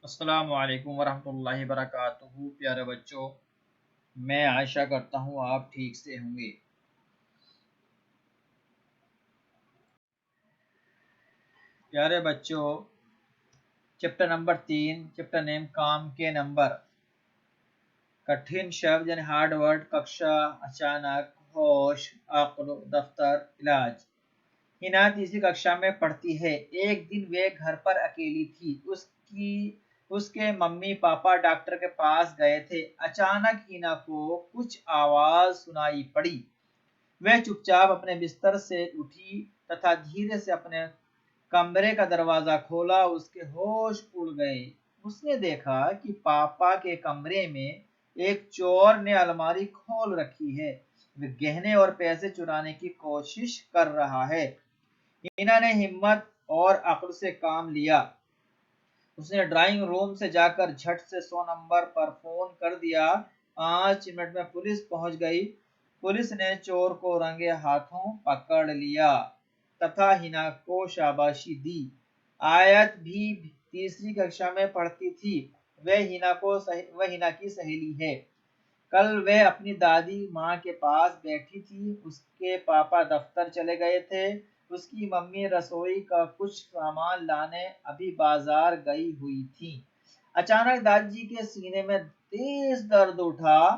अस्सलामु अलैकुम वरहमतुल्लाहि वबरकातुहू। प्यारे बच्चों, मैं आशा करता हूँ आप ठीक से होंगे। प्यारे बच्चों, चैप्टर नंबर 3, चैप्टर नेम काम के नंबर। कठिन शब्द यानी हार्ड वर्ड, कक्षा, अचानक, होश, अक्ल, दफ्तर, इलाज। हिना तीसरी कक्षा में पढ़ती है। एक दिन वे घर पर अकेली थी। उसके मम्मी पापा डॉक्टर के पास गए थे। अचानक हिना को कुछ आवाज सुनाई पड़ी। वह चुपचाप अपने बिस्तर से उठी तथा धीरे से अपने कमरे का दरवाजा खोला। उसके होश उड़ गए। उसने देखा कि पापा के कमरे में एक चोर ने अलमारी खोल रखी है। वह गहने और पैसे चुराने की कोशिश कर रहा है। हिना ने हिम्मत और अक्ल से काम लिया। उसने ड्राइंग रूम से जाकर झट से 100 नंबर पर फोन कर दिया। 5 मिनट में पुलिस पहुंच गई। पुलिस ने चोर को रंगे हाथों पकड़ लिया तथा हिना को शाबाशी दी। आयत भी तीसरी कक्षा में पढ़ती थी। वह हिना की सहेली है। कल वह अपनी दादी माँ के पास बैठी थी। उसके पापा दफ्तर चले गए थे। उसकी मम्मी रसोई का कुछ सामान लाने अभी बाजार गई हुई थी। अचानक दादी के सीने में तेज दर्द उठा।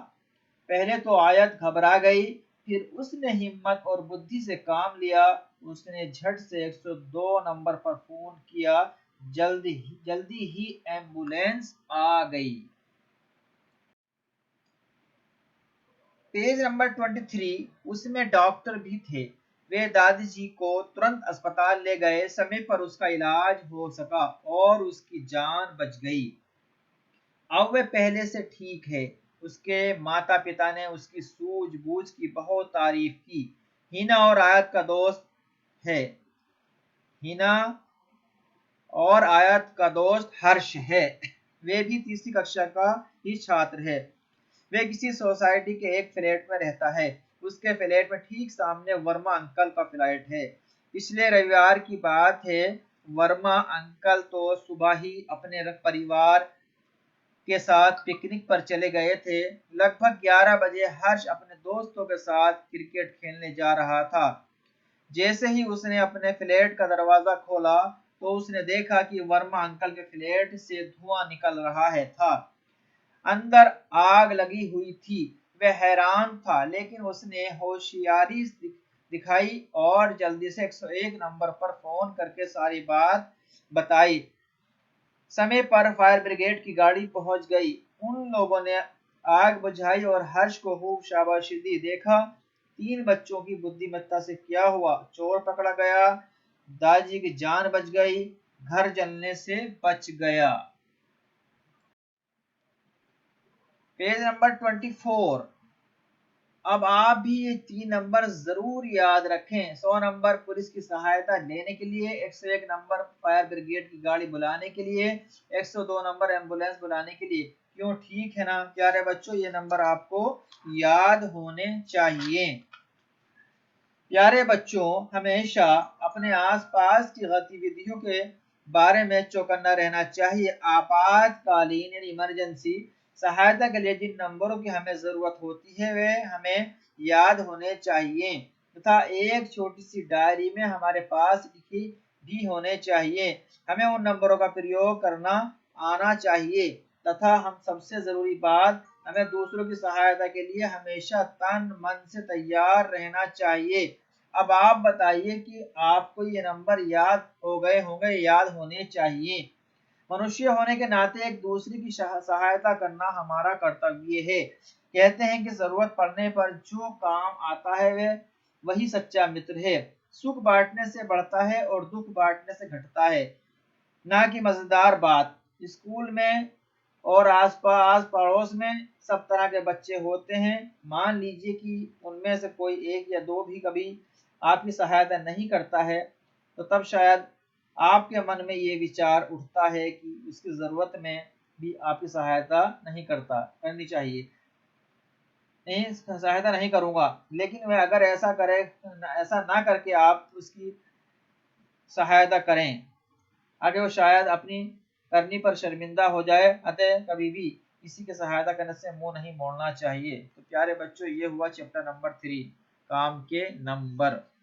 पहले तो आयत घबरा गई, फिर उसने हिम्मत और बुद्धि से काम लिया। उसने झट से 102 नंबर पर फोन किया। जल्दी ही एम्बुलेंस आ गई। पेज नंबर 23, उसमें डॉक्टर भी थे। वे दादी जी को तुरंत अस्पताल ले गए। समय पर उसका इलाज हो सका और उसकी जान बच गई। अब वह पहले से ठीक है। उसके माता पिता ने उसकी सूझबूझ की बहुत तारीफ की। हिना और आयत का दोस्त है। हिना और आयत का दोस्त हर्ष है। वे भी तीसरी कक्षा का ही छात्र है। वे किसी सोसाइटी के एक फ्लैट में रहता है। उसके फ्लैट में ठीक सामने वर्मा अंकल का फ्लैट है। पिछले रविवार की बात है। वर्मा अंकल तो सुबह ही अपने परिवार के साथ पिकनिक पर चले गए थे। लगभग 11 बजे हर्ष अपने दोस्तों के साथ क्रिकेट खेलने जा रहा था। जैसे ही उसने अपने फ्लैट का दरवाजा खोला तो उसने देखा कि वर्मा अंकल के फ्लैट से धुआं निकल रहा है था। अंदर आग लगी हुई थी। वह हैरान था, लेकिन उसने होशियारी दिखाई और जल्दी से 101 नंबर पर फोन करके सारी बात बताई। समय पर फायर ब्रिगेड की गाड़ी पहुंच गई। उन लोगों ने आग बुझाई और हर्ष को खूब शाबाशी दी। देखा, 3 बच्चों की बुद्धिमत्ता से क्या हुआ। चोर पकड़ा गया, दादी की जान बच गई, घर जलने से बच गया। Page number 24। अब आप भी ये 3 नंबर जरूर याद रखें। 100 नंबर पुलिस की सहायता लेने के लिए, 101 नंबर फायर ब्रिगेड की गाड़ी बुलाने के लिए, 102 नंबर एम्बुलेंस बुलाने के लिए। क्यों, ठीक है ना प्यारे बच्चों, ये नंबर आपको याद होने चाहिए। प्यारे बच्चों, हमेशा अपने आसपास की गतिविधियों के बारे में चौकन्ना रहना चाहिए। आपातकालीन यानी इमरजेंसी सहायता के लिए जिन नंबरों की हमें जरूरत होती है वे हमें याद होने चाहिए तथा एक छोटी सी डायरी में हमारे पास लिखी भी होने चाहिए। हमें उन नंबरों का प्रयोग करना आना चाहिए तथा हम सबसे जरूरी बात, हमें दूसरों की सहायता के लिए हमेशा तन मन से तैयार रहना चाहिए। अब आप बताइए कि आपको ये नंबर याद हो गए होंगे, याद होने चाहिए। मनुष्य होने के नाते एक दूसरे की सहायता करना हमारा कर्तव्य है। कहते हैं कि जरूरत पड़ने पर जो काम आता है वही सच्चा मित्र है। सुख बांटने से बढ़ता है और दुख बांटने से घटता है। ना कि मजेदार बात, स्कूल में और आस पड़ोस में सब तरह के बच्चे होते हैं। मान लीजिए कि उनमें से कोई एक या दो भी कभी आपकी सहायता नहीं करता है, तो तब शायद आपके मन में ये विचार उठता है कि उसकी जरूरत में भी आपकी सहायता नहीं करनी चाहिए, नहीं सहायता नहीं करूंगा। लेकिन वह अगर ऐसा करे, ऐसा ना करके आप उसकी सहायता करें, आगे वो शायद अपनी करने पर शर्मिंदा हो जाए, अतः कभी भी किसी की सहायता करने से मुंह नहीं मोड़ना चाहिए। तो प्यारे बच्चों, ये हुआ चैप्टर नंबर 3, काम के नंबर।